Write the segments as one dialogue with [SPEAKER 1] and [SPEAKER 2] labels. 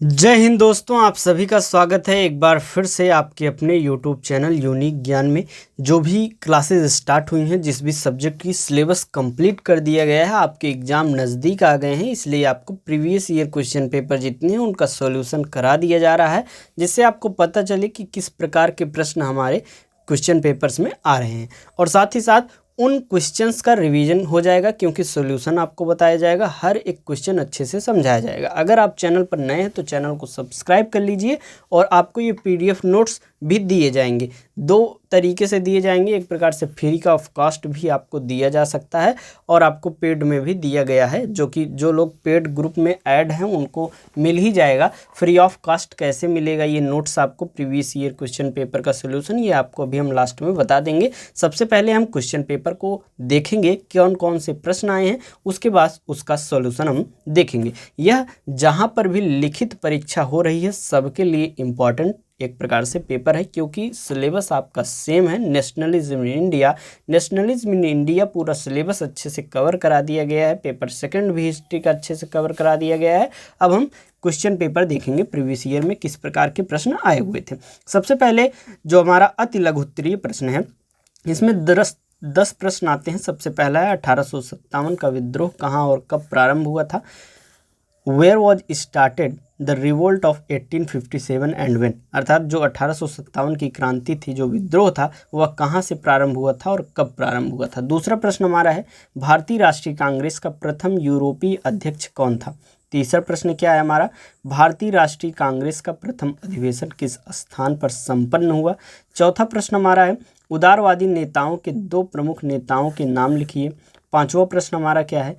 [SPEAKER 1] जय हिंद दोस्तों, आप सभी का स्वागत है एक बार फिर से आपके अपने YouTube चैनल यूनिक ज्ञान में। जो भी क्लासेस स्टार्ट हुई हैं, जिस भी सब्जेक्ट की सिलेबस कंप्लीट कर दिया गया है, आपके एग्ज़ाम नज़दीक आ गए हैं, इसलिए आपको प्रीवियस ईयर क्वेश्चन पेपर जितने हैं उनका सॉल्यूशन करा दिया जा रहा है, जिससे आपको पता चले कि किस प्रकार के प्रश्न हमारे क्वेश्चन पेपर्स में आ रहे हैं। और साथ ही साथ उन क्वेश्चंस का रिवीजन हो जाएगा, क्योंकि सॉल्यूशन आपको बताया जाएगा, हर एक क्वेश्चन अच्छे से समझाया जाएगा। अगर आप चैनल पर नए हैं तो चैनल को सब्सक्राइब कर लीजिए और आपको ये पीडीएफ नोट्स भी दिए जाएंगे। दो तरीके से दिए जाएंगे, एक प्रकार से फ्री का ऑफ कॉस्ट भी आपको दिया जा सकता है और आपको पेड में भी दिया गया है, जो कि जो लोग पेड ग्रुप में ऐड हैं उनको मिल ही जाएगा। फ्री ऑफ कॉस्ट कैसे मिलेगा ये नोट्स आपको, प्रीवियस ईयर क्वेश्चन पेपर का सोल्यूशन, ये आपको अभी हम लास्ट में बता देंगे। सबसे पहले हम क्वेश्चन पेपर को देखेंगे, कौन कौन से प्रश्न आए हैं, उसके बाद उसका सॉल्यूशन हम देखेंगे। यह जहाँ पर भी लिखित परीक्षा हो रही है सबके लिए इम्पॉर्टेंट एक प्रकार से पेपर है, क्योंकि सिलेबस आपका सेम है। नेशनलिज्म इन इंडिया पूरा सिलेबस अच्छे से कवर करा दिया गया है। पेपर सेकंड भी हिस्ट्री का अच्छे से कवर करा दिया गया है। अब हम क्वेश्चन पेपर देखेंगे प्रीवियस ईयर में किस प्रकार के प्रश्न आए हुए थे। सबसे पहले जो हमारा अति लघु उत्तरीय प्रश्न है, इसमें 10 प्रश्न आते हैं। सबसे पहला है 1857 का विद्रोह कहाँ और कब प्रारंभ हुआ था। Where was started the revolt of 1857 and when, अर्थात जो 1857 की क्रांति थी, जो विद्रोह था, वह कहाँ से प्रारंभ हुआ था और कब प्रारंभ हुआ था। दूसरा प्रश्न हमारा है भारतीय राष्ट्रीय कांग्रेस का प्रथम यूरोपीय अध्यक्ष कौन था। तीसरा प्रश्न क्या है हमारा, भारतीय राष्ट्रीय कांग्रेस का प्रथम अधिवेशन किस स्थान पर संपन्न हुआ। चौथा प्रश्न हमारा है उदारवादी नेताओं के 2 प्रमुख नेताओं के नाम लिखिए। पांचवा प्रश्न हमारा क्या है,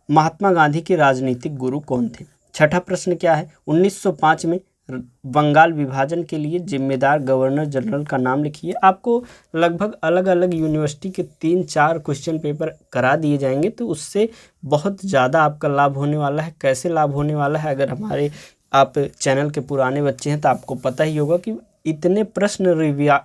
[SPEAKER 1] महात्मा गांधी के राजनीतिक गुरु कौन थे। छठा प्रश्न क्या है, 1905 में बंगाल विभाजन के लिए जिम्मेदार गवर्नर जनरल का नाम लिखिए। आपको लगभग अलग अलग यूनिवर्सिटी के 3-4 क्वेश्चन पेपर करा दिए जाएंगे, तो उससे बहुत ज़्यादा आपका लाभ होने वाला है। कैसे लाभ होने वाला है, अगर हमारे आप चैनल के पुराने बच्चे हैं तो आपको पता ही होगा कि इतने प्रश्न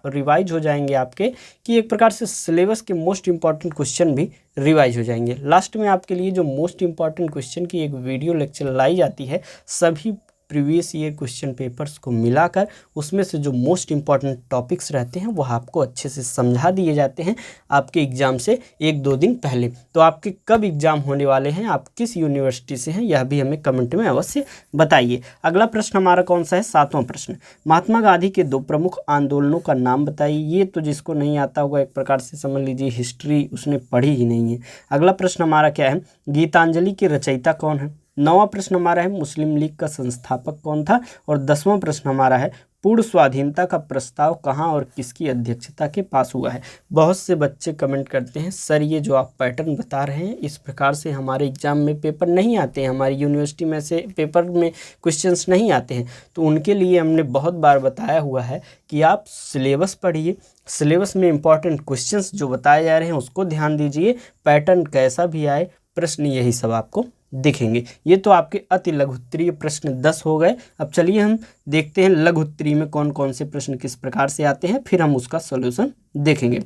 [SPEAKER 1] रिवाइज हो जाएंगे आपके, कि एक प्रकार से सिलेबस के मोस्ट इंपॉर्टेंट क्वेश्चन भी रिवाइज हो जाएंगे। लास्ट में आपके लिए जो मोस्ट इंपॉर्टेंट क्वेश्चन की एक वीडियो लेक्चर लाई जाती है, सभी प्रीवियस ईयर क्वेश्चन पेपर्स को मिलाकर, उसमें से जो मोस्ट इंपॉर्टेंट टॉपिक्स रहते हैं वह आपको अच्छे से समझा दिए जाते हैं आपके एग्ज़ाम से 1-2 दिन पहले। तो आपके कब एग्ज़ाम होने वाले हैं, आप किस यूनिवर्सिटी से हैं, यह भी हमें कमेंट में अवश्य बताइए। अगला प्रश्न हमारा कौन सा है, 7वां प्रश्न, महात्मा गांधी के 2 प्रमुख आंदोलनों का नाम बताइए। ये तो जिसको नहीं आता होगा, एक प्रकार से समझ लीजिए हिस्ट्री उसने पढ़ी ही नहीं है। अगला प्रश्न हमारा क्या है, गीतांजलि के रचयिता कौन है। 9वां प्रश्न हमारा है मुस्लिम लीग का संस्थापक कौन था। और 10वां प्रश्न हमारा है पूर्ण स्वाधीनता का प्रस्ताव कहाँ और किसकी अध्यक्षता के पास हुआ है। बहुत से बच्चे कमेंट करते हैं सर ये जो आप पैटर्न बता रहे हैं, इस प्रकार से हमारे एग्जाम में पेपर नहीं आते हैं, हमारी यूनिवर्सिटी में से पेपर में क्वेश्चंस नहीं आते हैं। तो उनके लिए हमने बहुत बार बताया हुआ है कि आप सिलेबस पढ़िए, सिलेबस में इंपॉर्टेंट क्वेश्चंस जो बताए जा रहे हैं उसको ध्यान दीजिए। पैटर्न कैसा भी आए, प्रश्न यही सब आपको दिखेंगे। ये तो आपके अति लघु उत्तरीय प्रश्न 10 हो गए। अब चलिए हम देखते हैं लघु उत्तरीय में कौन कौन से प्रश्न किस प्रकार से आते हैं, फिर हम उसका सॉल्यूशन देखेंगे।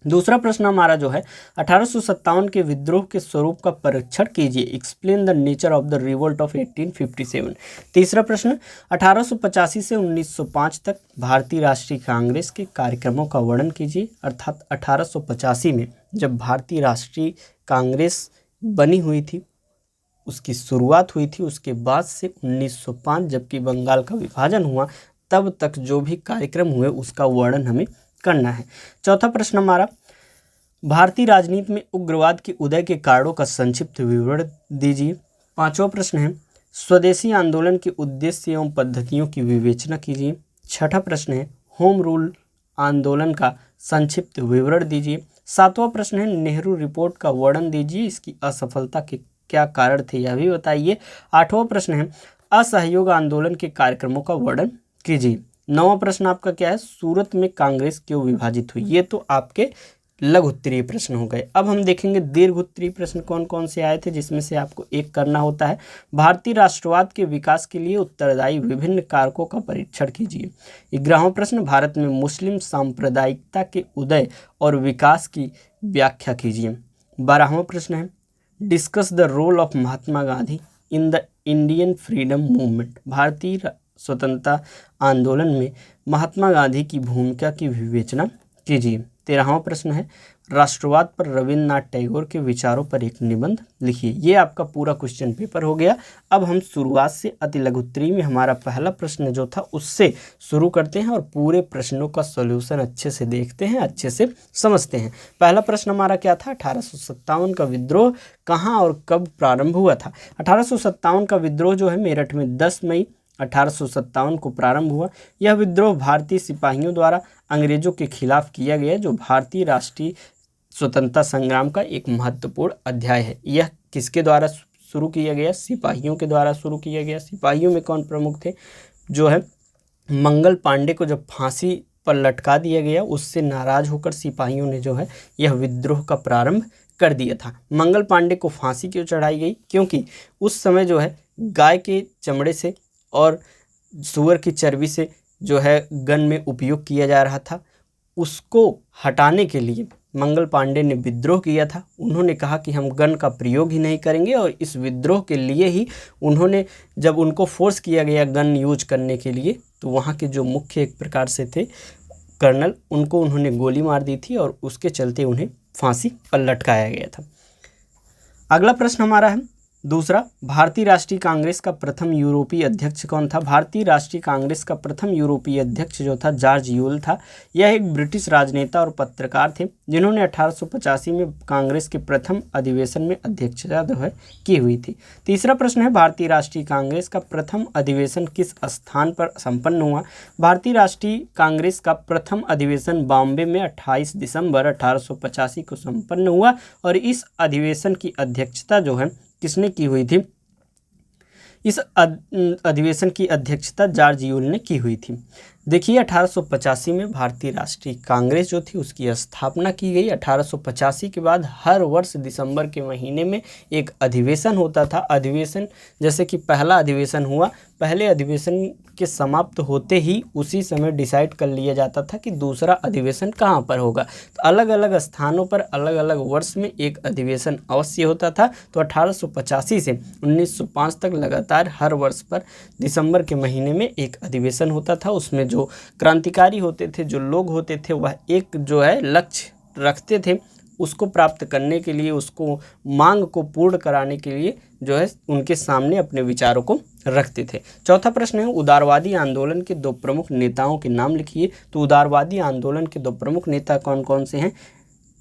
[SPEAKER 1] दूसरा प्रश्न हमारा जो है 1857 के विद्रोह के स्वरूप का परीक्षण कीजिए, explain the nature of the revolt of 1857। तीसरा प्रश्न 1885 से 1905 तक भारतीय राष्ट्रीय कांग्रेस के कार्यक्रमों का वर्णन कीजिए, अर्थात 1885 में जब भारतीय राष्ट्रीय कांग्रेस बनी हुई थी, उसकी शुरुआत हुई थी, उसके बाद से 1905 जबकि बंगाल का विभाजन हुआ तब तक जो भी कार्यक्रम हुए उसका वर्णन हमें करना है। चौथा प्रश्न हमारा भारतीय राजनीति में उग्रवाद के उदय के कारणों का संक्षिप्त विवरण दीजिए। पांचवा प्रश्न है स्वदेशी आंदोलन के उद्देश्य एवं पद्धतियों की विवेचना कीजिए। छठा प्रश्न है होम रूल आंदोलन का संक्षिप्त विवरण दीजिए। सातवां प्रश्न है नेहरू रिपोर्ट का वर्णन दीजिए, इसकी असफलता के क्या कारण थे यह भी बताइए। आठवां प्रश्न है असहयोग आंदोलन के कार्यक्रमों का वर्णन कीजिए। नौवां प्रश्न आपका क्या है सूरत में कांग्रेस क्यों विभाजित हुई। ये तो आपके लघु उत्तरीय प्रश्न हो गए। अब हम देखेंगे दीर्घ उत्तरीय प्रश्न कौन कौन से आए थे, जिसमें से आपको एक करना होता है भारतीय राष्ट्रवाद के विकास के लिए उत्तरदायी विभिन्न कारकों का परीक्षण कीजिए। 11वां प्रश्न भारत में मुस्लिम सांप्रदायिकता के उदय और विकास की व्याख्या कीजिए। 12वां प्रश्न है discuss the role of Mahatma Gandhi in the Indian freedom movement, भारतीय स्वतंत्रता आंदोलन में महात्मा गांधी की भूमिका की विवेचना कीजिए। 13वां प्रश्न है, राष्ट्रवाद पर रविन्द्रनाथ टैगोर के विचारों पर एक निबंध लिखिए। ये आपका पूरा क्वेश्चन पेपर हो गया। अब हम शुरुआत से अति लघु उत्तरीय में हमारा पहला प्रश्न जो था उससे शुरू करते हैं और पूरे प्रश्नों का सॉल्यूशन अच्छे से देखते हैं, अच्छे से समझते हैं। पहला प्रश्न हमारा क्या था? 1857 का विद्रोह कहाँ और कब प्रारंभ हुआ था? 1857 का विद्रोह जो है मेरठ में 10 मई 1857 को प्रारंभ हुआ। यह विद्रोह भारतीय सिपाहियों द्वारा अंग्रेजों के खिलाफ किया गया, जो भारतीय राष्ट्रीय स्वतंत्रता संग्राम का एक महत्वपूर्ण अध्याय है। यह किसके द्वारा शुरू किया गया? सिपाहियों के द्वारा शुरू किया गया। सिपाहियों में कौन प्रमुख थे? जो है मंगल पांडे को जब फांसी पर लटका दिया गया, उससे नाराज होकर सिपाहियों ने जो है यह विद्रोह का प्रारंभ कर दिया था। मंगल पांडे को फांसी क्यों चढ़ाई गई? क्योंकि उस समय जो है गाय के चमड़े से और सूअर की चर्बी से जो है गन में उपयोग किया जा रहा था, उसको हटाने के लिए मंगल पांडे ने विद्रोह किया था। उन्होंने कहा कि हम गन का प्रयोग ही नहीं करेंगे, और इस विद्रोह के लिए ही उन्होंने, जब उनको फोर्स किया गया गन यूज करने के लिए, तो वहाँ के जो मुख्य एक प्रकार से थे कर्नल, उनको उन्होंने गोली मार दी थी और उसके चलते उन्हें फांसी पर लटकाया गया था। अगला प्रश्न हमारा है दूसरा, भारतीय राष्ट्रीय कांग्रेस का प्रथम यूरोपीय अध्यक्ष कौन था? भारतीय राष्ट्रीय कांग्रेस का प्रथम यूरोपीय अध्यक्ष जो था जॉर्ज यूल था। यह एक ब्रिटिश राजनेता और पत्रकार थे, जिन्होंने 1885 में कांग्रेस के प्रथम अधिवेशन में अध्यक्षता जो है की हुई थी। तीसरा प्रश्न है, भारतीय राष्ट्रीय कांग्रेस का प्रथम अधिवेशन किस स्थान पर संपन्न हुआ? भारतीय राष्ट्रीय कांग्रेस का प्रथम अधिवेशन बॉम्बे में 28 दिसंबर 1885 को संपन्न हुआ, और इस अधिवेशन की अध्यक्षता जो है किसने की हुई थी? इस अधिवेशन की अध्यक्षता जॉर्ज यूल ने की हुई थी। देखिए 1885 में भारतीय राष्ट्रीय कांग्रेस जो थी उसकी स्थापना की गई। 1885 के बाद हर वर्ष दिसंबर के महीने में एक अधिवेशन होता था। अधिवेशन जैसे कि पहला अधिवेशन हुआ, पहले अधिवेशन के समाप्त होते ही उसी समय डिसाइड कर लिया जाता था कि दूसरा अधिवेशन कहाँ पर होगा। तो अलग अलग स्थानों पर अलग अलग वर्ष में एक अधिवेशन अवश्य होता था। तो 1885 से 1905 तक लगातार हर वर्ष पर दिसंबर के महीने में एक अधिवेशन होता था। उसमें जो क्रांतिकारी होते थे, जो लोग होते थे, वह एक जो है लक्ष्य रखते थे, उसको प्राप्त करने के लिए, उसको मांग को पूर्ण कराने के लिए जो है उनके सामने अपने विचारों को रखते थे। चौथा प्रश्न है, उदारवादी आंदोलन के दो प्रमुख नेताओं के नाम लिखिए। तो उदारवादी आंदोलन के दो प्रमुख नेता कौन कौन से हैं?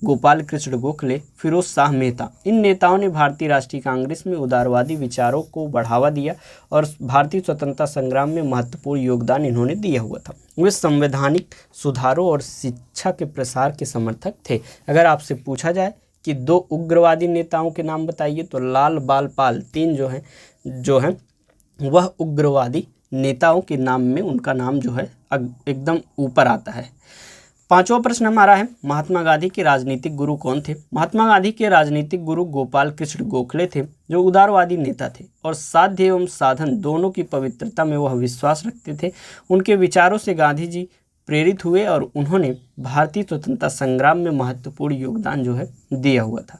[SPEAKER 1] गोपाल कृष्ण गोखले, फिरोज शाह मेहता। इन नेताओं ने भारतीय राष्ट्रीय कांग्रेस में उदारवादी विचारों को बढ़ावा दिया और भारतीय स्वतंत्रता संग्राम में महत्वपूर्ण योगदान इन्होंने दिया हुआ था। वे संवैधानिक सुधारों और शिक्षा के प्रसार के समर्थक थे। अगर आपसे पूछा जाए कि दो उग्रवादी नेताओं के नाम बताइए, तो लाल बाल पाल तीन जो हैं वह उग्रवादी नेताओं के नाम में उनका नाम जो है एकदम ऊपर आता है। पांचवा प्रश्न हमारा है, महात्मा गांधी के राजनीतिक गुरु कौन थे? महात्मा गांधी के राजनीतिक गुरु गोपाल कृष्ण गोखले थे, जो उदारवादी नेता थे और साध्य एवं साधन दोनों की पवित्रता में वह विश्वास रखते थे। उनके विचारों से गांधी जी प्रेरित हुए और उन्होंने भारतीय स्वतंत्रता संग्राम में महत्वपूर्ण योगदान जो है दिया हुआ था।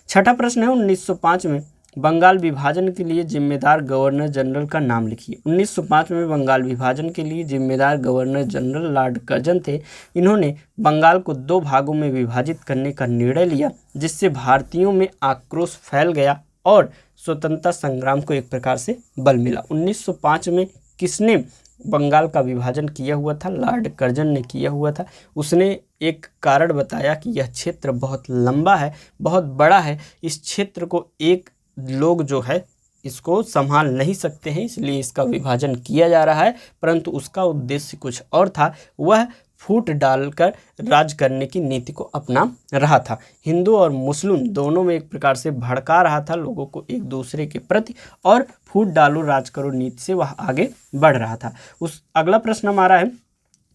[SPEAKER 1] छठा प्रश्न है, 1905 में बंगाल विभाजन के लिए जिम्मेदार गवर्नर जनरल का नाम लिखिए। 1905 में बंगाल विभाजन के लिए जिम्मेदार गवर्नर जनरल लॉर्ड कर्जन थे। इन्होंने बंगाल को दो भागों में विभाजित करने का निर्णय लिया, जिससे भारतीयों में आक्रोश फैल गया और स्वतंत्रता संग्राम को एक प्रकार से बल मिला। 1905 में किसने बंगाल का विभाजन किया हुआ था? लॉर्ड कर्जन ने किया हुआ था। उसने एक कारण बताया कि यह क्षेत्र बहुत लंबा है, बहुत बड़ा है, इस क्षेत्र को एक लोग जो है इसको संभाल नहीं सकते हैं, इसलिए इसका विभाजन किया जा रहा है। परंतु उसका उद्देश्य कुछ और था, वह फूट डालकर राज करने की नीति को अपना रहा था। हिंदू और मुस्लिम दोनों में एक प्रकार से भड़का रहा था लोगों को एक दूसरे के प्रति, और फूट डालो राज करो नीति से वह आगे बढ़ रहा था। अगला प्रश्न हमारा है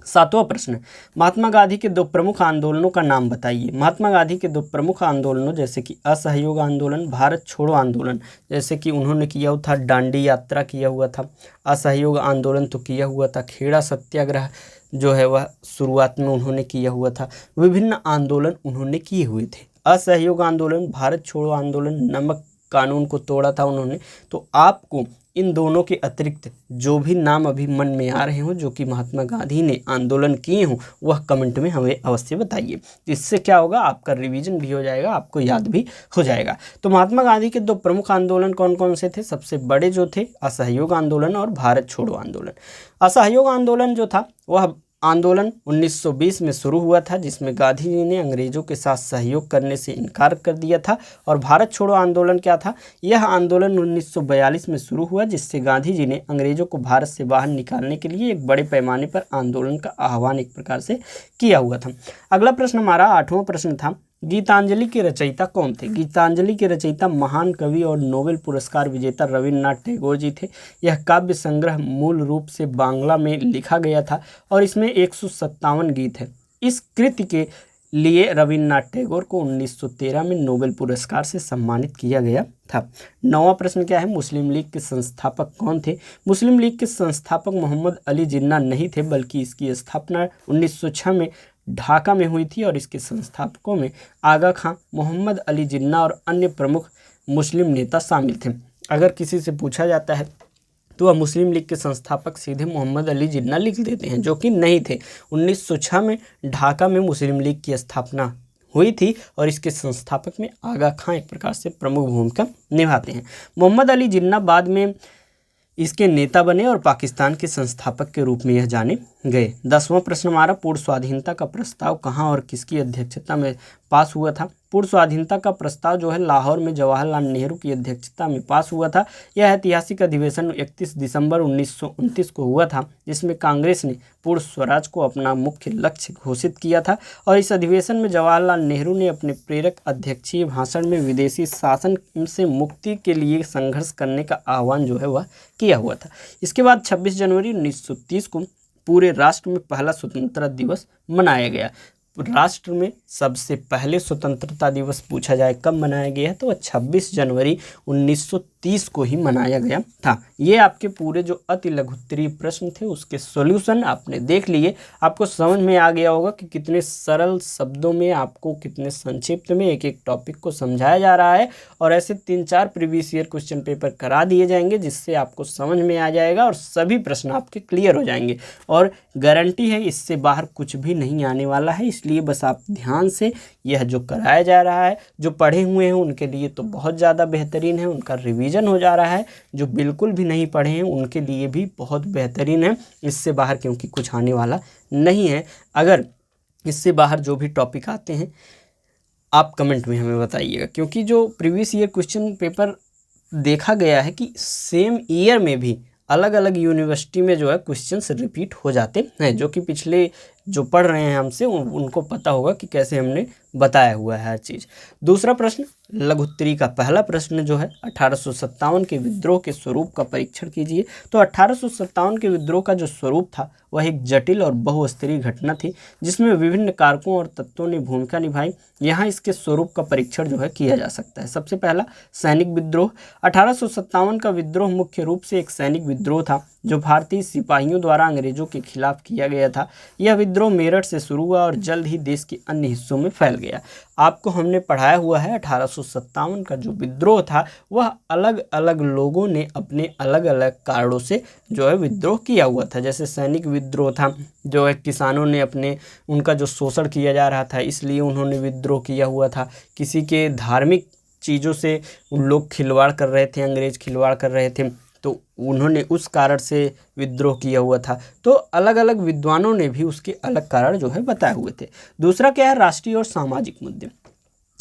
[SPEAKER 1] सातवां प्रश्न, महात्मा गांधी के दो प्रमुख आंदोलनों का नाम बताइए। महात्मा गांधी के दो प्रमुख आंदोलनों जैसे कि असहयोग आंदोलन, भारत छोड़ो आंदोलन, जैसे कि उन्होंने किया हुआ था दांडी यात्रा किया हुआ था। असहयोग आंदोलन तो किया हुआ था, खेड़ा सत्याग्रह जो है वह शुरुआत में उन्होंने किया हुआ था। विभिन्न आंदोलन उन्होंने किए हुए थे। असहयोग आंदोलन, भारत छोड़ो आंदोलन, नमक कानून को तोड़ा था उन्होंने। तो आपको इन दोनों के अतिरिक्त जो भी नाम अभी मन में आ रहे हों जो कि महात्मा गांधी ने आंदोलन किए हों वह कमेंट में हमें अवश्य बताइए। इससे क्या होगा, आपका रिवीजन भी हो जाएगा, आपको याद भी हो जाएगा। तो महात्मा गांधी के 2 प्रमुख आंदोलन कौन कौन से थे? सबसे बड़े जो थे असहयोग आंदोलन और भारत छोड़ो आंदोलन। असहयोग आंदोलन जो था वह आंदोलन 1920 में शुरू हुआ था, जिसमें गांधी जी ने अंग्रेजों के साथ सहयोग करने से इनकार कर दिया था। और भारत छोड़ो आंदोलन क्या था? यह आंदोलन 1942 में शुरू हुआ, जिससे गांधी जी ने अंग्रेजों को भारत से बाहर निकालने के लिए एक बड़े पैमाने पर आंदोलन का आह्वान एक प्रकार से किया हुआ था। अगला प्रश्न हमारा 8वां प्रश्न था, गीतांजलि के रचयिता कौन थे? गीतांजलि के रचयिता महान कवि और नोबेल पुरस्कार विजेता रविन्द्रनाथ टैगोर जी थे। यह काव्य संग्रह मूल रूप से बांग्ला में लिखा गया था और इसमें 157 गीत हैं। इस कृति के लिए रविन्द्रनाथ टैगोर को 1913 में नोबेल पुरस्कार से सम्मानित किया गया था। 9वां प्रश्न क्या है, मुस्लिम लीग के संस्थापक कौन थे? मुस्लिम लीग के संस्थापक मोहम्मद अली जिन्ना नहीं थे, बल्कि इसकी स्थापना 1906 में ढाका में हुई थी और इसके संस्थापकों में आगा खां, मोहम्मद अली जिन्ना और अन्य प्रमुख मुस्लिम नेता शामिल थे। अगर किसी से पूछा जाता है तो वह मुस्लिम लीग के संस्थापक सीधे मोहम्मद अली जिन्ना लिख देते हैं, जो कि नहीं थे। 1906 में ढाका में मुस्लिम लीग की स्थापना हुई थी और इसके संस्थापक में आगा खां एक प्रकार से प्रमुख भूमिका निभाते हैं। मोहम्मद अली जिन्ना बाद में इसके नेता बने और पाकिस्तान के संस्थापक के रूप में यह जाने गए। 10वां प्रश्न हमारा, पूर्ण स्वाधीनता का प्रस्ताव कहाँ और किसकी अध्यक्षता में पास हुआ था? पूर्ण स्वाधीनता का प्रस्ताव जो है लाहौर में जवाहरलाल नेहरू की अध्यक्षता में पास हुआ था। यह ऐतिहासिक अधिवेशन 31 दिसंबर 1929 को हुआ था, जिसमें कांग्रेस ने पूर्ण स्वराज को अपना मुख्य लक्ष्य घोषित किया था। और इस अधिवेशन में जवाहरलाल नेहरू ने अपने प्रेरक अध्यक्षीय भाषण में विदेशी शासन से मुक्ति के लिए संघर्ष करने का आह्वान जो है वह किया हुआ था। इसके बाद 26 जनवरी 1930 को पूरे राष्ट्र में पहला स्वतंत्रता दिवस मनाया गया। राष्ट्र में सबसे पहले स्वतंत्रता दिवस पूछा जाए कब मनाया गया, तो 26 जनवरी 1930 को ही मनाया गया था। ये आपके पूरे जो अति लघुत्तरीय प्रश्न थे उसके सॉल्यूशन आपने देख लिए। आपको समझ में आ गया होगा कि कितने सरल शब्दों में आपको कितने संक्षिप्त में एक एक टॉपिक को समझाया जा रहा है। और ऐसे 3-4 प्रीवियस ईयर क्वेश्चन पेपर करा दिए जाएंगे, जिससे आपको समझ में आ जाएगा और सभी प्रश्न आपके क्लियर हो जाएंगे। और गारंटी है इससे बाहर कुछ भी नहीं आने वाला है, इसलिए बस आप ध्यान से यह जो कराया जा रहा है, जो पढ़े हुए हैं उनके लिए तो बहुत ज़्यादा बेहतरीन है, उनका रिवीजन हो जा रहा है। जो बिल्कुल भी नहीं पढ़े हैं उनके लिए भी बहुत बेहतरीन है। इससे बाहर क्योंकि कुछ आने वाला नहीं है। अगर इससे बाहर जो भी टॉपिक आते हैं आप कमेंट में हमें बताइएगा, क्योंकि जो प्रीवियस ईयर क्वेश्चन पेपर देखा गया है कि सेम ईयर में भी अलग अलग यूनिवर्सिटी में जो है क्वेश्चंस रिपीट हो जाते हैं। जो कि पिछले जो पढ़ रहे हैं हमसे उनको पता होगा कि कैसे हमने बताया हुआ है हर चीज़। दूसरा प्रश्न, लघुत्तरी का पहला प्रश्न जो है 1857 के विद्रोह के स्वरूप का परीक्षण कीजिए। तो 1857 के विद्रोह का जो स्वरूप था वह एक जटिल और बहुस्तरीय घटना थी, जिसमें विभिन्न कारकों और तत्वों ने भूमिका निभाई। यहाँ इसके स्वरूप का परीक्षण जो है किया जा सकता है। सबसे पहला, सैनिक विद्रोह। 1857 का विद्रोह मुख्य रूप से एक सैनिक विद्रोह था जो भारतीय सिपाहियों द्वारा अंग्रेजों के खिलाफ किया गया था। यह विद्रोह मेरठ से शुरू हुआ और जल्द ही देश के अन्य हिस्सों में फैल गया। आपको हमने पढ़ाया हुआ है 1857 का जो विद्रोह था वह अलग अलग लोगों ने अपने अलग अलग कारणों से जो है विद्रोह किया हुआ था। जैसे सैनिक विद्रोह था, जो है किसानों ने उनका जो शोषण किया जा रहा था इसलिए उन्होंने विद्रोह किया हुआ था। किसी के धार्मिक चीज़ों से उन लोग खिलवाड़ कर रहे थे, अंग्रेज खिलवाड़ कर रहे थे, तो उन्होंने उस कारण से विद्रोह किया हुआ था। तो अलग अलग विद्वानों ने भी उसके अलग कारण जो है बताए हुए थे। दूसरा क्या है, राष्ट्रीय और सामाजिक मुद्दे।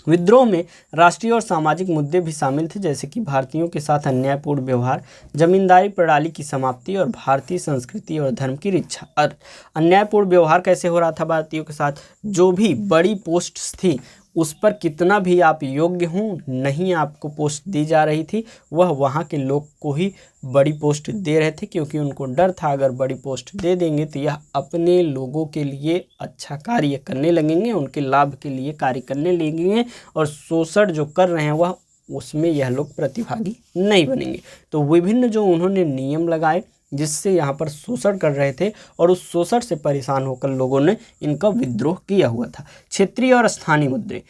[SPEAKER 1] विद्रोह में राष्ट्रीय और सामाजिक मुद्दे भी शामिल थे, जैसे कि भारतीयों के साथ अन्यायपूर्ण व्यवहार, जमींदारी प्रणाली की समाप्ति और भारतीय संस्कृति और धर्म की रक्षा। और अन्यायपूर्ण व्यवहार कैसे हो रहा था भारतीयों के साथ? जो भी बड़ी पोस्ट्स थी उस पर कितना भी आप योग्य हों नहीं आपको पोस्ट दी जा रही थी, वह वहाँ के लोग को ही बड़ी पोस्ट दे रहे थे, क्योंकि उनको डर था अगर बड़ी पोस्ट दे देंगे तो यह अपने लोगों के लिए अच्छा कार्य करने लगेंगे, उनके लाभ के लिए कार्य करने लगेंगे और शोषण जो कर रहे हैं वह उसमें यह लोग प्रतिभागी नहीं बनेंगे। तो विभिन्न जो उन्होंने नियम लगाए जिससे यहाँ पर शोषण कर रहे थे और उस शोषण से परेशान होकर लोगों ने इनका विद्रोह किया हुआ था। क्षेत्रीय और स्थानीय मुद्दे।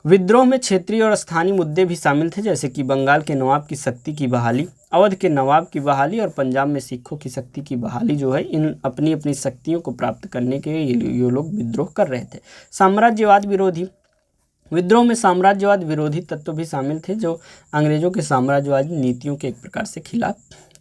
[SPEAKER 1] विद्रोह में क्षेत्रीय और स्थानीय मुद्दे भी शामिल थे, जैसे कि बंगाल के नवाब की शक्ति की बहाली, अवध के नवाब की बहाली और पंजाब में सिखों की शक्ति की बहाली जो है, इन अपनी अपनी शक्तियों को प्राप्त करने के लिए ये लोग विद्रोह कर रहे थे। साम्राज्यवाद विरोधी विद्रोह में साम्राज्यवाद विरोधी तत्व भी शामिल थे, जो अंग्रेजों के साम्राज्यवादी नीतियों के एक प्रकार से खिलाफ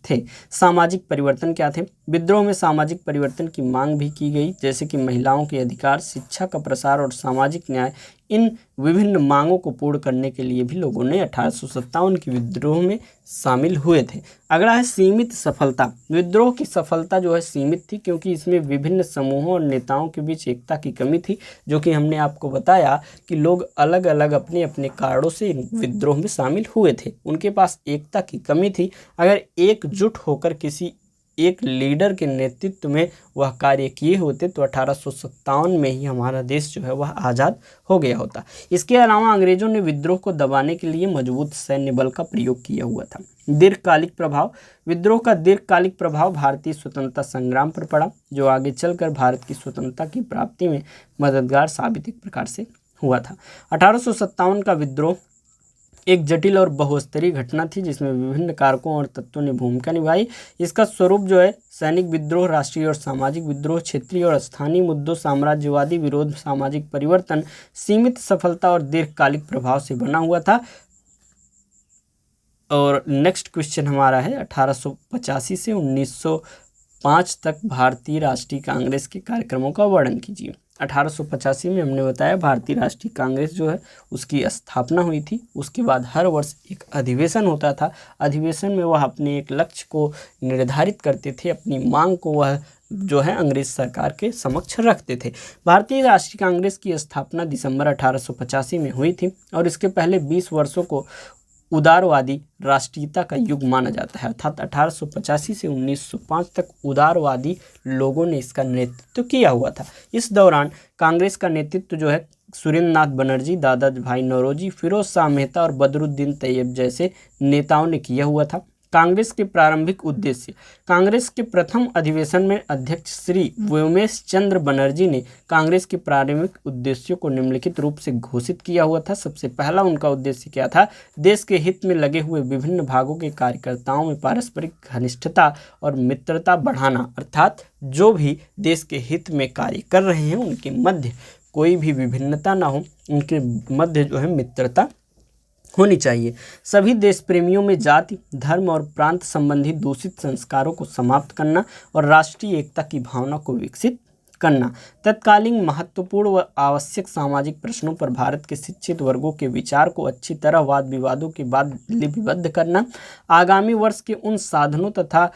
[SPEAKER 1] थे। सामाजिक परिवर्तन क्या थे? विद्रोह में सामाजिक परिवर्तन की मांग भी की गई, जैसे कि महिलाओं के अधिकार, शिक्षा का प्रसार और सामाजिक न्याय। इन विभिन्न मांगों को पूर्ण करने के लिए भी लोगों ने 1857 की विद्रोह में शामिल हुए थे। अगला है सीमित सफलता। विद्रोह की सफलता जो है सीमित थी, क्योंकि इसमें विभिन्न समूहों और नेताओं के बीच एकता की कमी थी, जो कि हमने आपको बताया कि लोग अलग अलग अपने अपने कारणों से विद्रोह में शामिल हुए थे, उनके पास एकता की कमी थी। अगर एकजुट होकर किसी एक लीडर के नेतृत्व में वह कार्य किए होते तो 1857 में ही हमारा देश जो है वह आज़ाद हो गया होता। इसके अलावा अंग्रेजों ने विद्रोह को दबाने के लिए मजबूत सैन्य बल का प्रयोग किया हुआ था। दीर्घकालिक प्रभाव। विद्रोह का दीर्घकालिक प्रभाव भारतीय स्वतंत्रता संग्राम पर पड़ा, जो आगे चलकर भारत की स्वतंत्रता की प्राप्ति में मददगार साबित एक प्रकार से हुआ था। 1857 का विद्रोह एक जटिल और बहुस्तरीय घटना थी, जिसमें विभिन्न कारकों और तत्वों ने भूमिका निभाई। इसका स्वरूप जो है सैनिक विद्रोह, राष्ट्रीय और सामाजिक विद्रोह, क्षेत्रीय और स्थानीय मुद्दों, साम्राज्यवादी विरोध, सामाजिक परिवर्तन, सीमित सफलता और दीर्घकालिक प्रभाव से बना हुआ था। और नेक्स्ट क्वेश्चन हमारा है 1885 से 1905 तक भारतीय राष्ट्रीय कांग्रेस के कार्यक्रमों का वर्णन कीजिए। 1885 में हमने बताया भारतीय राष्ट्रीय कांग्रेस जो है उसकी स्थापना हुई थी। उसके बाद हर वर्ष एक अधिवेशन होता था। अधिवेशन में वह अपने एक लक्ष्य को निर्धारित करते थे, अपनी मांग को वह जो है अंग्रेज सरकार के समक्ष रखते थे। भारतीय राष्ट्रीय कांग्रेस की स्थापना दिसंबर 1885 में हुई थी और इसके पहले 20 वर्षों को उदारवादी राष्ट्रीयता का युग माना जाता है, अर्थात 1885 से 1905 तक उदारवादी लोगों ने इसका नेतृत्व किया हुआ था। इस दौरान कांग्रेस का नेतृत्व जो है सुरेंद्र नाथ बनर्जी, दादा भाई नौरोजी, फिरोज शाह मेहता और बदरुद्दीन तैयब जैसे नेताओं ने किया हुआ था। कांग्रेस के प्रारंभिक उद्देश्य। कांग्रेस के प्रथम अधिवेशन में अध्यक्ष श्री व्योमेश चंद्र बनर्जी ने कांग्रेस के प्रारंभिक उद्देश्यों को निम्नलिखित रूप से घोषित किया हुआ था। सबसे पहला उनका उद्देश्य क्या था? देश के हित में लगे हुए विभिन्न भागों के कार्यकर्ताओं में पारस्परिक घनिष्ठता और मित्रता बढ़ाना, अर्थात जो भी देश के हित में कार्य कर रहे हैं उनके मध्य कोई भी विभिन्नता ना हो, उनके मध्य जो है मित्रता होनी चाहिए। सभी देश प्रेमियों में जाति, धर्म और प्रांत संबंधी दूषित संस्कारों को समाप्त करना और राष्ट्रीय एकता की भावना को विकसित करना। तत्कालीन महत्वपूर्ण व आवश्यक सामाजिक प्रश्नों पर भारत के शिक्षित वर्गों के विचार को अच्छी तरह वाद विवादों के बाद लिपिबद्ध करना। आगामी वर्ष के उन साधनों तथा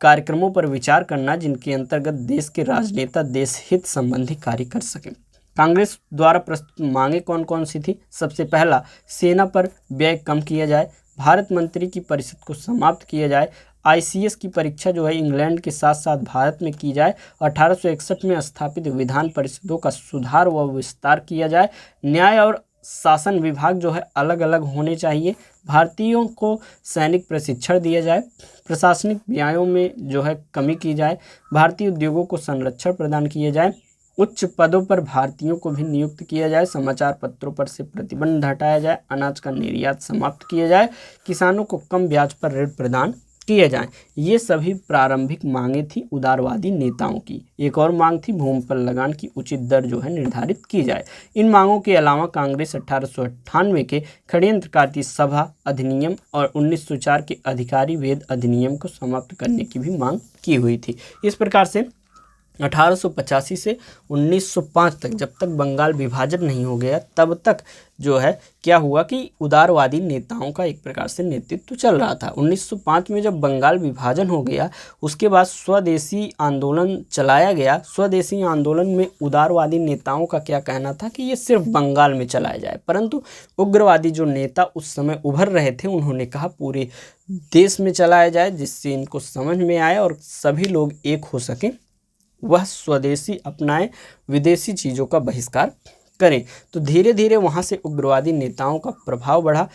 [SPEAKER 1] कार्यक्रमों पर विचार करना जिनके अंतर्गत देश के राजनेता देश हित संबंधी कार्य कर सकें। कांग्रेस द्वारा प्रस्तुत मांगे कौन कौन सी थी? सबसे पहला, सेना पर व्यय कम किया जाए, भारत मंत्री की परिषद को समाप्त किया जाए, ICS की परीक्षा जो है इंग्लैंड के साथ साथ भारत में की जाए, 1861 में स्थापित विधान परिषदों का सुधार व विस्तार किया जाए, न्याय और शासन विभाग जो है अलग अलग होने चाहिए, भारतीयों को सैनिक प्रशिक्षण दिया जाए, प्रशासनिक व्ययों में जो है कमी की जाए, भारतीय उद्योगों को संरक्षण प्रदान किया जाए, उच्च पदों पर भारतीयों को भी नियुक्त किया जाए, समाचार पत्रों पर से प्रतिबंध हटाया जाए, अनाज का निर्यात समाप्त किया जाए, किसानों को कम ब्याज पर ऋण प्रदान किए जाएं। ये सभी प्रारंभिक मांगे थी उदारवादी नेताओं की। एक और मांग थी भूमि पर लगान की उचित दर जो है निर्धारित की जाए। इन मांगों के अलावा कांग्रेस 1898 के षड्यंत्रकारी सभा अधिनियम और 1904 के अधिकारी वेद अधिनियम को समाप्त करने की भी मांग की हुई थी। इस प्रकार से 1885 से 1905 तक, जब तक बंगाल विभाजन नहीं हो गया तब तक जो है क्या हुआ कि उदारवादी नेताओं का एक प्रकार से नेतृत्व चल रहा था। 1905 में जब बंगाल विभाजन हो गया उसके बाद स्वदेशी आंदोलन चलाया गया। स्वदेशी आंदोलन में उदारवादी नेताओं का क्या कहना था कि ये सिर्फ बंगाल में चलाया जाए, परंतु उग्रवादी जो नेता उस समय उभर रहे थे उन्होंने कहा पूरे देश में चलाया जाए, जिससे इनको समझ में आए और सभी लोग एक हो सकें, वह स्वदेशी अपनाएं, विदेशी चीज़ों का बहिष्कार करें। तो धीरे धीरे वहाँ से उग्रवादी नेताओं का प्रभाव बढ़ा।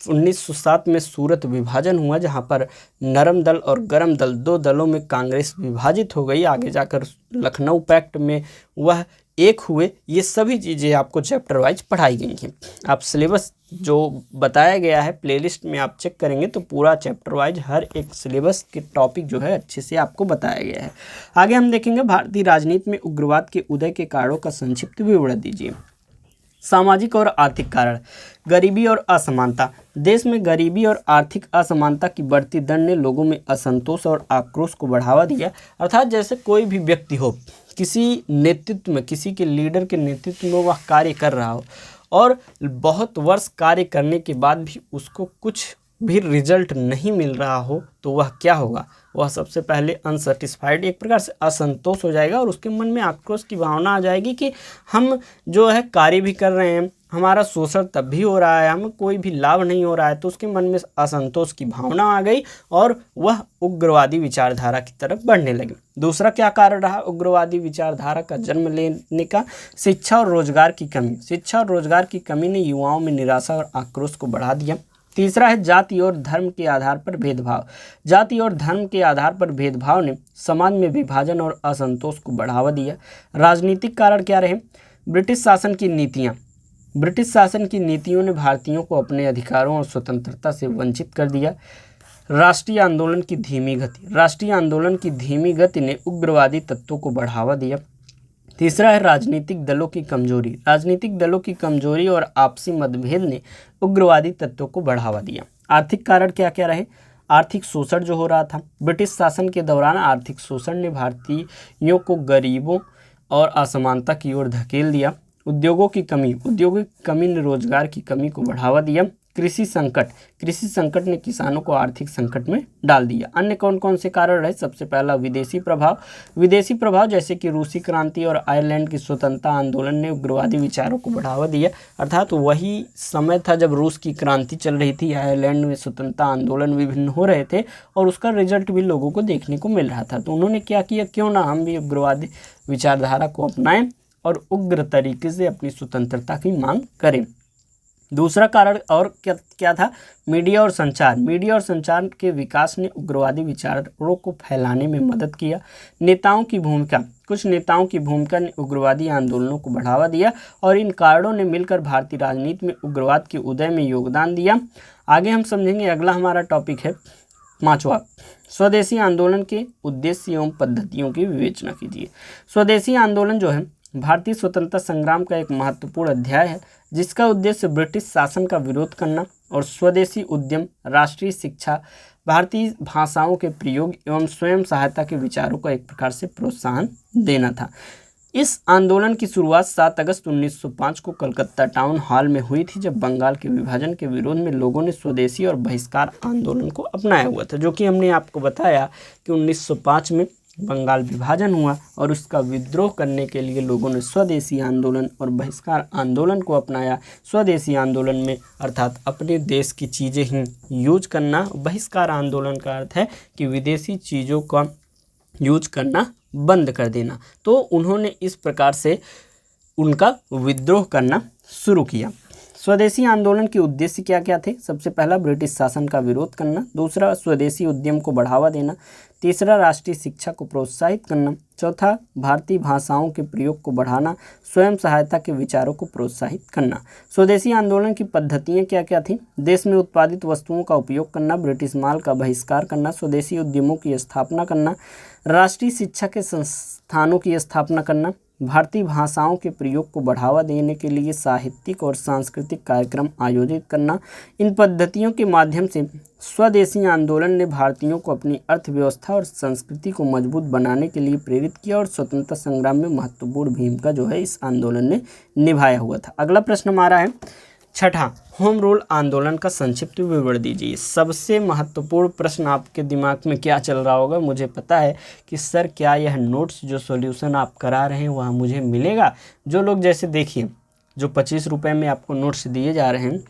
[SPEAKER 1] 1907 में सूरत विभाजन हुआ, जहां पर नरम दल और गरम दल, दो दलों में कांग्रेस विभाजित हो गई। आगे जाकर लखनऊ पैक्ट में वह एक हुए। ये सभी चीज़ें आपको चैप्टर वाइज पढ़ाई गई हैं। आप सिलेबस जो बताया गया है प्लेलिस्ट में आप चेक करेंगे तो पूरा चैप्टर वाइज हर एक सिलेबस के टॉपिक जो है अच्छे से आपको बताया गया है। आगे हम देखेंगे भारतीय राजनीति में उग्रवाद के उदय के कारणों का संक्षिप्त विवरण दीजिए। सामाजिक और आर्थिक कारण। गरीबी और असमानता। देश में गरीबी और आर्थिक असमानता की बढ़ती दर ने लोगों में असंतोष और आक्रोश को बढ़ावा दिया। अर्थात जैसे कोई भी व्यक्ति हो, किसी नेतृत्व में, किसी के लीडर के नेतृत्व में वह कार्य कर रहा हो और बहुत वर्ष कार्य करने के बाद भी उसको कुछ भी रिजल्ट नहीं मिल रहा हो, तो वह क्या होगा? वह सबसे पहले अनसेटिस्फाइड, एक प्रकार से असंतोष हो जाएगा और उसके मन में आक्रोश की भावना आ जाएगी कि हम जो है कार्य भी कर रहे हैं, हमारा शोषण तब भी हो रहा है, हमें कोई भी लाभ नहीं हो रहा है। तो उसके मन में असंतोष की भावना आ गई और वह उग्रवादी विचारधारा की तरफ बढ़ने लगे। दूसरा क्या कारण रहा उग्रवादी विचारधारा का जन्म लेने का? शिक्षा और रोजगार की कमी। शिक्षा और रोजगार की कमी ने युवाओं में निराशा और आक्रोश को बढ़ा दिया। तीसरा है जाति और धर्म के आधार पर भेदभाव। जाति और धर्म के आधार पर भेदभाव ने समाज में विभाजन और असंतोष को बढ़ावा दिया। राजनीतिक कारण क्या रहे? ब्रिटिश शासन की नीतियाँ। ब्रिटिश शासन की नीतियों ने भारतीयों को अपने अधिकारों और स्वतंत्रता से वंचित कर दिया। राष्ट्रीय आंदोलन की धीमी गति। राष्ट्रीय आंदोलन की धीमी गति ने उग्रवादी तत्वों को बढ़ावा दिया। तीसरा है राजनीतिक दलों की कमजोरी। राजनीतिक दलों की कमजोरी और आपसी मतभेद ने उग्रवादी तत्वों को बढ़ावा दिया। आर्थिक कारण क्या क्या रहे? आर्थिक शोषण जो हो रहा था, ब्रिटिश शासन के दौरान आर्थिक शोषण ने भारतीयों को गरीबों और असमानता की ओर धकेल दिया। उद्योगों की कमी ने रोजगार की कमी को बढ़ावा दिया। कृषि संकट ने किसानों को आर्थिक संकट में डाल दिया। अन्य कौन कौन से कारण रहे? सबसे पहला विदेशी प्रभाव जैसे कि रूसी क्रांति और आयरलैंड की स्वतंत्रता आंदोलन ने उग्रवादी विचारों को बढ़ावा दिया। अर्थात वही समय था जब रूस की क्रांति चल रही थी, आयरलैंड में स्वतंत्रता आंदोलन विभिन्न हो रहे थे और उसका रिजल्ट भी लोगों को देखने को मिल रहा था। तो उन्होंने क्या किया, क्यों ना हम भी उग्रवादी विचारधारा को अपनाएं और उग्र तरीके से अपनी स्वतंत्रता की मांग करें। दूसरा कारण और क्या था? मीडिया और संचार के विकास ने उग्रवादी विचारों को फैलाने में मदद किया। कुछ नेताओं की भूमिका ने उग्रवादी आंदोलनों को बढ़ावा दिया और इन कारणों ने मिलकर भारतीय राजनीति में उग्रवाद के उदय में योगदान दिया। आगे हम समझेंगे। अगला हमारा टॉपिक है 5वां, स्वदेशी आंदोलन के उद्देश्य एवं पद्धतियों की विवेचना कीजिए। स्वदेशी आंदोलन जो है भारतीय स्वतंत्रता संग्राम का एक महत्वपूर्ण अध्याय है, जिसका उद्देश्य ब्रिटिश शासन का विरोध करना और स्वदेशी उद्यम, राष्ट्रीय शिक्षा, भारतीय भाषाओं के प्रयोग एवं स्वयं सहायता के विचारों को एक प्रकार से प्रोत्साहन देना था। इस आंदोलन की शुरुआत 7 अगस्त 1905 को कलकत्ता टाउन हॉल में हुई थी, जब बंगाल के विभाजन के विरोध में लोगों ने स्वदेशी और बहिष्कार आंदोलन को अपनाया हुआ था। जो कि हमने आपको बताया कि 1905 में बंगाल विभाजन हुआ और उसका विद्रोह करने के लिए लोगों ने स्वदेशी आंदोलन और बहिष्कार आंदोलन को अपनाया। स्वदेशी आंदोलन में अर्थात अपने देश की चीज़ें ही यूज करना, बहिष्कार आंदोलन का अर्थ है कि विदेशी चीज़ों का यूज करना बंद कर देना। तो उन्होंने इस प्रकार से उनका विद्रोह करना शुरू किया। स्वदेशी आंदोलन के उद्देश्य क्या क्या थे? सबसे पहला ब्रिटिश शासन का विरोध करना, दूसरा स्वदेशी उद्यम को बढ़ावा देना, तीसरा राष्ट्रीय शिक्षा को प्रोत्साहित करना, चौथा भारतीय भाषाओं के प्रयोग को बढ़ाना, स्वयं सहायता के विचारों को प्रोत्साहित करना। स्वदेशी आंदोलन की पद्धतियाँ क्या क्या थी? देश में उत्पादित वस्तुओं का उपयोग करना, ब्रिटिश माल का बहिष्कार करना, स्वदेशी उद्यमों की स्थापना करना, राष्ट्रीय शिक्षा के संस्थानों की स्थापना करना, भारतीय भाषाओं के प्रयोग को बढ़ावा देने के लिए साहित्यिक और सांस्कृतिक कार्यक्रम आयोजित करना। इन पद्धतियों के माध्यम से स्वदेशी आंदोलन ने भारतीयों को अपनी अर्थव्यवस्था और संस्कृति को मजबूत बनाने के लिए प्रेरित किया और स्वतंत्रता संग्राम में महत्वपूर्ण भूमिका जो है इस आंदोलन ने निभाया हुआ था। अगला प्रश्न हमारा है 6ठा, होम रूल आंदोलन का संक्षिप्त विवरण दीजिए। सबसे महत्वपूर्ण प्रश्न आपके दिमाग में क्या चल रहा होगा? मुझे पता है कि सर क्या यह नोट्स जो सॉल्यूशन आप करा रहे हैं वह मुझे मिलेगा? जो लोग जैसे देखिए जो 25 रुपये में आपको नोट्स दिए जा रहे हैं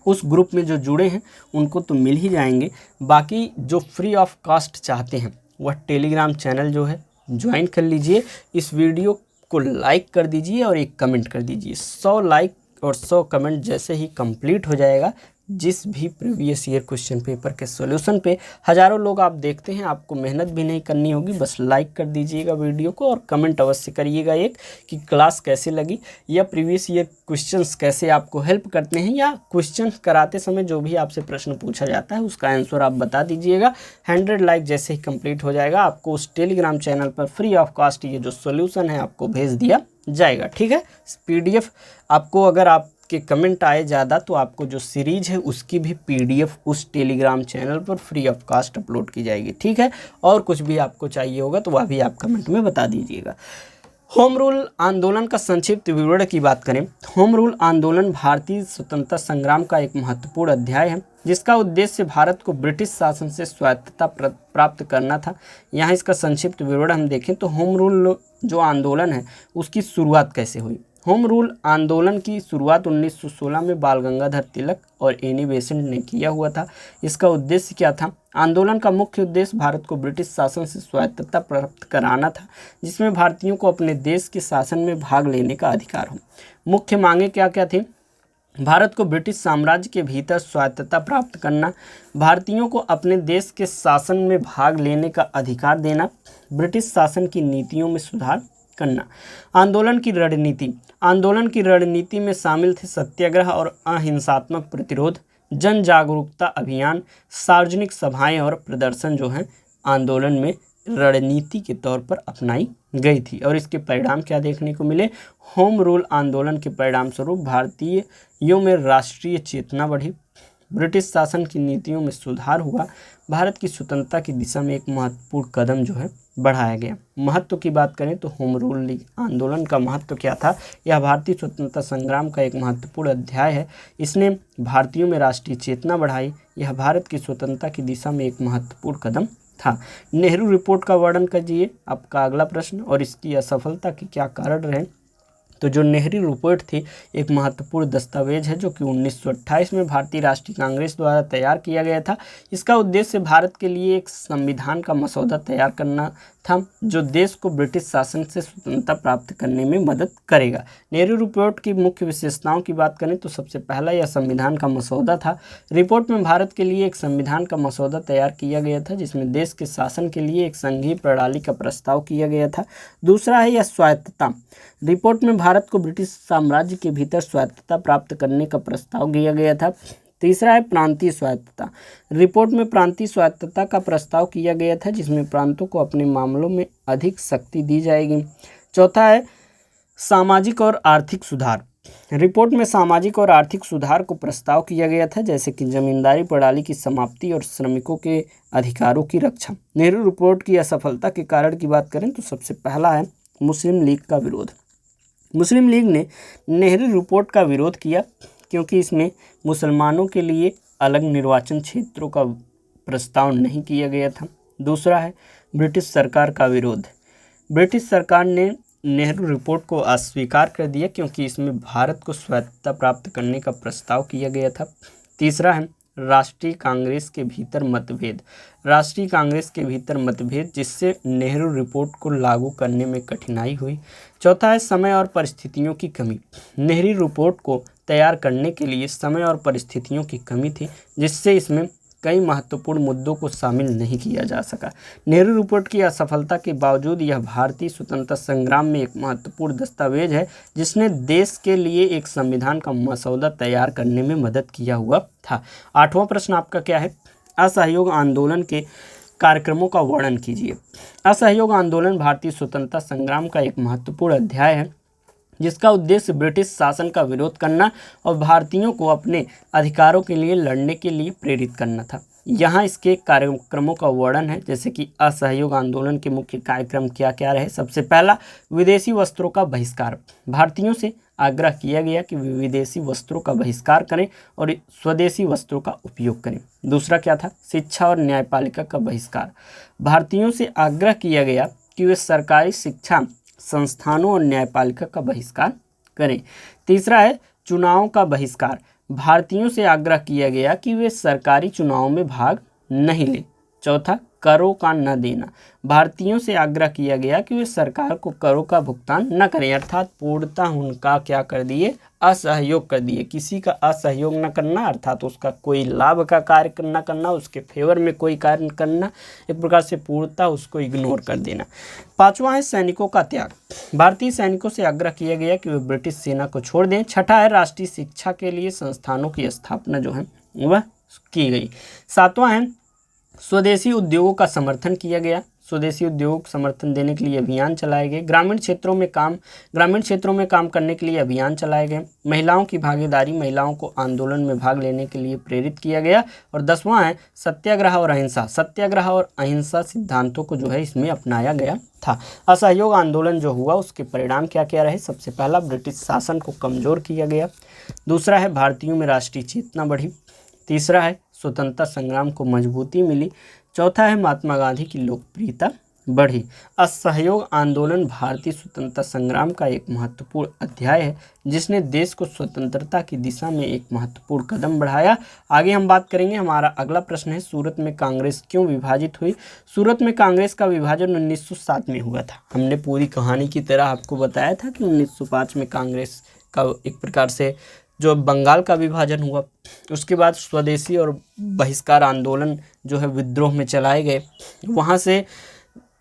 [SPEAKER 1] उस ग्रुप में जो जुड़े हैं उनको तो मिल ही जाएंगे। बाकी जो फ्री ऑफ कॉस्ट चाहते हैं वह टेलीग्राम चैनल जो है ज्वाइन कर लीजिए। इस वीडियो को लाइक कर दीजिए और एक कमेंट कर दीजिए। 100 लाइक और 100 कमेंट जैसे ही कंप्लीट हो जाएगा जिस भी प्रीवियस ईयर क्वेश्चन पेपर के सॉल्यूशन पे हज़ारों लोग आप देखते हैं, आपको मेहनत भी नहीं करनी होगी, बस लाइक कर दीजिएगा वीडियो को और कमेंट अवश्य करिएगा एक कि क्लास कैसे लगी या प्रीवियस ईयर क्वेश्चंस कैसे आपको हेल्प करते हैं, या क्वेश्चन कराते समय जो भी आपसे प्रश्न पूछा जाता है उसका आंसर आप बता दीजिएगा। 100 लाइक जैसे ही कंप्लीट हो जाएगा आपको उस टेलीग्राम चैनल पर फ्री ऑफ कॉस्ट ये जो सॉल्यूशन है आपको भेज दिया जाएगा। ठीक है, PDF आपको अगर आपके कमेंट आए ज़्यादा तो आपको जो सीरीज है उसकी भी PDF उस टेलीग्राम चैनल पर फ्री ऑफ कॉस्ट अपलोड की जाएगी। ठीक है, और कुछ भी आपको चाहिए होगा तो वह भी आप कमेंट में बता दीजिएगा। होम रूल आंदोलन का संक्षिप्त विवरण की बात करें, होम रूल आंदोलन भारतीय स्वतंत्रता संग्राम का एक महत्वपूर्ण अध्याय है जिसका उद्देश्य भारत को ब्रिटिश शासन से स्वायत्तता प्राप्त करना था। यहाँ इसका संक्षिप्त विवरण हम देखें तो होम रूल जो आंदोलन है उसकी शुरुआत कैसे हुई। होम रूल आंदोलन की शुरुआत 1916 में बाल गंगाधर तिलक और एनी बेसेंट ने किया हुआ था। इसका उद्देश्य क्या था? आंदोलन का मुख्य उद्देश्य भारत को ब्रिटिश शासन से स्वायत्तता प्राप्त कराना था, जिसमें भारतीयों को अपने देश के शासन में भाग लेने का अधिकार हो। मुख्य मांगे क्या क्या थी? भारत को ब्रिटिश साम्राज्य के भीतर स्वायत्तता प्राप्त करना, भारतीयों को अपने देश के शासन में भाग लेने का अधिकार देना, ब्रिटिश शासन की नीतियों में सुधार करना। आंदोलन की रणनीति, आंदोलन की रणनीति में शामिल थे सत्याग्रह और अहिंसात्मक प्रतिरोध, जन जागरूकता अभियान, सार्वजनिक सभाएं और प्रदर्शन जो हैं आंदोलन में रणनीति के तौर पर अपनाई गई थी। और इसके परिणाम क्या देखने को मिले? होम रूल आंदोलन के परिणाम स्वरूप भारतीयों में राष्ट्रीय चेतना बढ़ी, ब्रिटिश शासन की नीतियों में सुधार हुआ, भारत की स्वतंत्रता की दिशा में एक महत्वपूर्ण कदम जो है बढ़ाया गया। महत्व की बात करें तो होम रूल आंदोलन का महत्व क्या था? यह भारतीय स्वतंत्रता संग्राम का एक महत्वपूर्ण अध्याय है। इसने भारतीयों में राष्ट्रीय चेतना बढ़ाई, यह भारत की स्वतंत्रता की दिशा में एक महत्वपूर्ण कदम था। नेहरू रिपोर्ट का वर्णन कीजिए, आपका अगला प्रश्न, और इसकी असफलता के क्या कारण रहे? तो जो नेहरू रिपोर्ट थी एक महत्वपूर्ण दस्तावेज है जो कि 1928 में भारतीय राष्ट्रीय कांग्रेस द्वारा तैयार किया गया था। इसका उद्देश्य भारत के लिए एक संविधान का मसौदा तैयार करना था जो देश को ब्रिटिश शासन से स्वतंत्रता प्राप्त करने में मदद करेगा। नेहरू रिपोर्ट की मुख्य विशेषताओं की बात करें तो सबसे पहला यह संविधान का मसौदा था। रिपोर्ट में भारत के लिए एक संविधान का मसौदा तैयार किया गया था जिसमें देश के शासन के लिए एक संघीय प्रणाली का प्रस्ताव किया गया था। दूसरा है यह स्वायत्तता। रिपोर्ट में भारत को ब्रिटिश साम्राज्य के भीतर स्वायत्तता प्राप्त करने का प्रस्ताव किया गया था। तीसरा है प्रांतीय स्वायत्तता। रिपोर्ट में प्रांतीय स्वायत्तता का प्रस्ताव किया गया था जिसमें प्रांतों को अपने मामलों में अधिक शक्ति दी जाएगी। चौथा है सामाजिक और आर्थिक सुधार। रिपोर्ट में सामाजिक और आर्थिक सुधार को प्रस्ताव किया गया था जैसे कि जमींदारी प्रणाली की समाप्ति और श्रमिकों के अधिकारों की रक्षा। नेहरू रिपोर्ट की असफलता के कारण की बात करें तो सबसे पहला है मुस्लिम लीग का विरोध। मुस्लिम लीग ने नेहरू रिपोर्ट का विरोध किया क्योंकि इसमें मुसलमानों के लिए अलग निर्वाचन क्षेत्रों का प्रस्ताव नहीं किया गया था। दूसरा है ब्रिटिश सरकार का विरोध। ब्रिटिश सरकार ने नेहरू रिपोर्ट को अस्वीकार कर दिया क्योंकि इसमें भारत को स्वायत्तता प्राप्त करने का प्रस्ताव किया गया था। तीसरा है राष्ट्रीय कांग्रेस के भीतर मतभेद। राष्ट्रीय कांग्रेस के भीतर मतभेद जिससे नेहरू रिपोर्ट को लागू करने में कठिनाई हुई। चौथा है समय और परिस्थितियों की कमी। नेहरू रिपोर्ट को तैयार करने के लिए समय और परिस्थितियों की कमी थी जिससे इसमें कई महत्वपूर्ण मुद्दों को शामिल नहीं किया जा सका। नेहरू रिपोर्ट की असफलता के बावजूद यह भारतीय स्वतंत्रता संग्राम में एक महत्वपूर्ण दस्तावेज है जिसने देश के लिए एक संविधान का मसौदा तैयार करने में मदद किया हुआ था। आठवां प्रश्न आपका क्या है? असहयोग आंदोलन के कार्यक्रमों का वर्णन कीजिए। असहयोग आंदोलन भारतीय स्वतंत्रता संग्राम का एक महत्वपूर्ण अध्याय है जिसका उद्देश्य ब्रिटिश शासन का विरोध करना और भारतीयों को अपने अधिकारों के लिए लड़ने के लिए प्रेरित करना था। यहाँ इसके कार्यक्रमों का वर्णन है जैसे कि असहयोग आंदोलन के मुख्य कार्यक्रम क्या क्या रहे। सबसे पहला विदेशी वस्त्रों का बहिष्कार। भारतीयों से आग्रह किया गया कि वे विदेशी वस्त्रों का बहिष्कार करें और स्वदेशी वस्त्रों का उपयोग करें। दूसरा क्या था? शिक्षा और न्यायपालिका का बहिष्कार। भारतीयों से आग्रह किया गया कि वे सरकारी शिक्षा संस्थानों और न्यायपालिका का बहिष्कार करें। तीसरा है चुनावों का बहिष्कार। भारतीयों से आग्रह किया गया कि वे सरकारी चुनावों में भाग नहीं लें। चौथा करों का न देना। भारतीयों से आग्रह किया गया कि वे सरकार को करों का भुगतान न करें, अर्थात पूर्णतः उनका क्या कर दिए, असहयोग कर दिए। किसी का असहयोग न करना अर्थात उसका कोई लाभ का कार्य न करना, उसके फेवर में कोई कार्य करना, एक प्रकार से पूर्णतः उसको इग्नोर कर देना। पांचवा है सैनिकों का त्याग। भारतीय सैनिकों से आग्रह किया गया कि वे ब्रिटिश सेना को छोड़ दें। छठा है राष्ट्रीय शिक्षा के लिए संस्थानों की स्थापना जो है वह की गई। सातवां है स्वदेशी उद्योगों का समर्थन किया गया। स्वदेशी उद्योगों को समर्थन देने के लिए अभियान चलाए गए। ग्रामीण क्षेत्रों में काम करने के लिए अभियान चलाए गए। महिलाओं की भागीदारी, महिलाओं को आंदोलन में भाग लेने के लिए प्रेरित किया गया। और 10वां है सत्याग्रह और अहिंसा। सत्याग्रह और अहिंसा सिद्धांतों को जो है इसमें अपनाया गया था। असहयोग आंदोलन जो हुआ उसके परिणाम क्या क्या रहे? सबसे पहला, ब्रिटिश शासन को कमजोर किया गया। दूसरा है भारतीयों में राष्ट्रीय चेतना बढ़ी। तीसरा है स्वतंत्रता संग्राम को मजबूती मिली। चौथा है महात्मा गांधी की लोकप्रियता बढ़ी। असहयोग आंदोलन भारतीय स्वतंत्रता संग्राम का एक महत्वपूर्ण अध्याय है जिसने देश को स्वतंत्रता की दिशा में एक महत्वपूर्ण कदम बढ़ाया। आगे हम बात करेंगे। हमारा अगला प्रश्न है सूरत में कांग्रेस क्यों विभाजित हुई? सूरत में कांग्रेस का विभाजन 1907 में हुआ था। हमने पूरी कहानी की तरह आपको बताया था कि 1905 में कांग्रेस का एक प्रकार से जो बंगाल का विभाजन हुआ, उसके बाद स्वदेशी और बहिष्कार आंदोलन जो है विद्रोह में चलाए गए। वहाँ से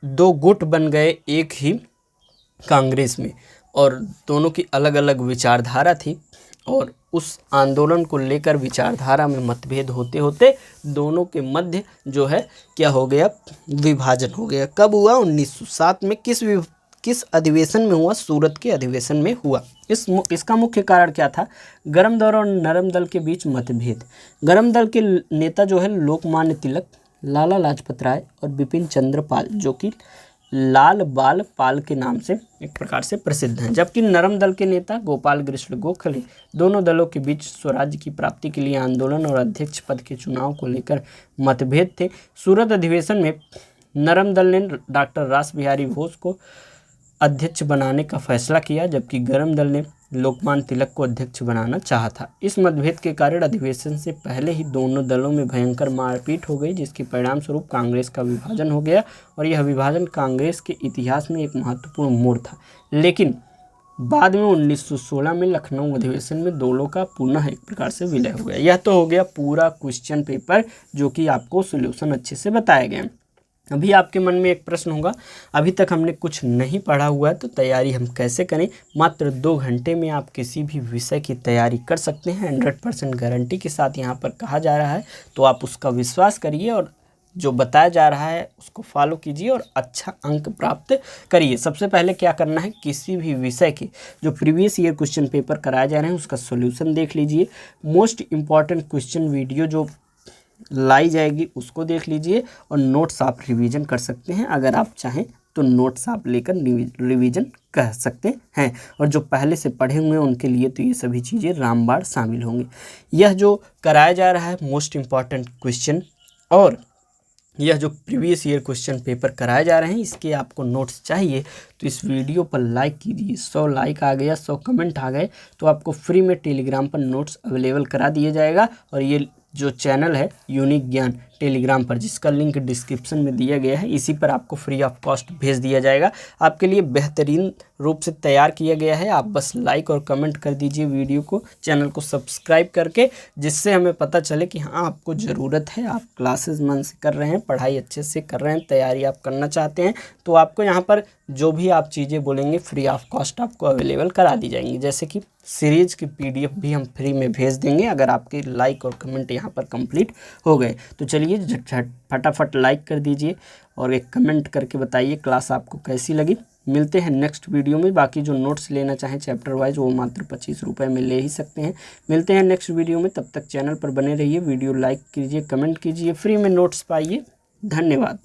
[SPEAKER 1] दो गुट बन गए एक ही कांग्रेस में, और दोनों की अलग अलग विचारधारा थी, और उस आंदोलन को लेकर विचारधारा में मतभेद होते होते दोनों के मध्य जो है क्या हो गया, विभाजन हो गया। कब हुआ? 1907 में। किस अधिवेशन में हुआ? सूरत के अधिवेशन में हुआ। इसका मुख्य कारण क्या था? गरम दल और नरम दल के बीच मतभेद। गरम दल के नेता जो है लोकमान्य तिलक, लाला लाजपत राय और बिपिन चंद्र पाल, जो कि लाल बाल पाल के नाम से एक प्रकार से प्रसिद्ध हैं। जबकि नरम दल के नेता गोपाल कृष्ण गोखले, दोनों दलों के बीच स्वराज्य की प्राप्ति के लिए आंदोलन और अध्यक्ष पद के चुनाव को लेकर मतभेद थे। सूरत अधिवेशन में नरम दल ने डॉक्टर रास बिहारी बोस को अध्यक्ष बनाने का फैसला किया, जबकि गरम दल ने लोकमान्य तिलक को अध्यक्ष बनाना चाहा था। इस मतभेद के कारण अधिवेशन से पहले ही दोनों दलों में भयंकर मारपीट हो गई, जिसके परिणाम स्वरूप कांग्रेस का विभाजन हो गया, और यह विभाजन कांग्रेस के इतिहास में एक महत्वपूर्ण मोड़ था। लेकिन बाद में 1916 में लखनऊ अधिवेशन में दोनों का पुनः एक प्रकार से विलय हो गया। यह तो हो गया पूरा क्वेश्चन पेपर, जो कि आपको सोल्यूशन अच्छे से बताए गए। अभी आपके मन में एक प्रश्न होगा, अभी तक हमने कुछ नहीं पढ़ा हुआ है तो तैयारी हम कैसे करें? मात्र 2 घंटे में आप किसी भी विषय की तैयारी कर सकते हैं। 100% गारंटी के साथ यहाँ पर कहा जा रहा है, तो आप उसका विश्वास करिए और जो बताया जा रहा है उसको फॉलो कीजिए और अच्छा अंक प्राप्त करिए। सबसे पहले क्या करना है, किसी भी विषय के जो प्रीवियस ईयर क्वेश्चन पेपर कराए जा रहे हैं उसका सोल्यूशन देख लीजिए। मोस्ट इम्पॉर्टेंट क्वेश्चन वीडियो जो लाई जाएगी उसको देख लीजिए, और नोट्स आप रिवीजन कर सकते हैं। अगर आप चाहें तो नोट्स आप लेकर रिवीजन कर सकते हैं, और जो पहले से पढ़े हुए हैं उनके लिए तो ये सभी चीज़ें रामबाण शामिल होंगी। यह जो कराया जा रहा है मोस्ट इम्पॉर्टेंट क्वेश्चन और यह जो प्रीवियस ईयर क्वेश्चन पेपर कराए जा रहे हैं, इसके आपको नोट्स चाहिए तो इस वीडियो पर लाइक कीजिए। 100 लाइक आ गया, 100 कमेंट आ गए तो आपको फ्री में टेलीग्राम पर नोट्स अवेलेबल करा दिया जाएगा। और ये जो चैनल है यूनिक ज्ञान टेलीग्राम पर, जिसका लिंक डिस्क्रिप्शन में दिया गया है, इसी पर आपको फ्री ऑफ कॉस्ट भेज दिया जाएगा। आपके लिए बेहतरीन रूप से तैयार किया गया है। आप बस लाइक और कमेंट कर दीजिए वीडियो को, चैनल को सब्सक्राइब करके, जिससे हमें पता चले कि हाँ आपको ज़रूरत है, आप क्लासेस मन से कर रहे हैं, पढ़ाई अच्छे से कर रहे हैं, तैयारी आप करना चाहते हैं, तो आपको यहाँ पर जो भी आप चीज़ें बोलेंगे फ्री ऑफ कॉस्ट आपको अवेलेबल करा दी जाएंगी। जैसे कि सीरीज़ की PDF भी हम फ्री में भेज देंगे अगर आपके लाइक और कमेंट यहाँ पर कंप्लीट हो गए। तो चलिए झट फटाफट लाइक कर दीजिए और एक कमेंट करके बताइए क्लास आपको कैसी लगी। मिलते हैं नेक्स्ट वीडियो में। बाकी जो नोट्स लेना चाहें चैप्टर वाइज वो मात्र 25 रुपये में ले ही सकते हैं। मिलते हैं नेक्स्ट वीडियो में, तब तक चैनल पर बने रहिए, वीडियो लाइक कीजिए, कमेंट कीजिए, फ्री में नोट्स पाइए। धन्यवाद।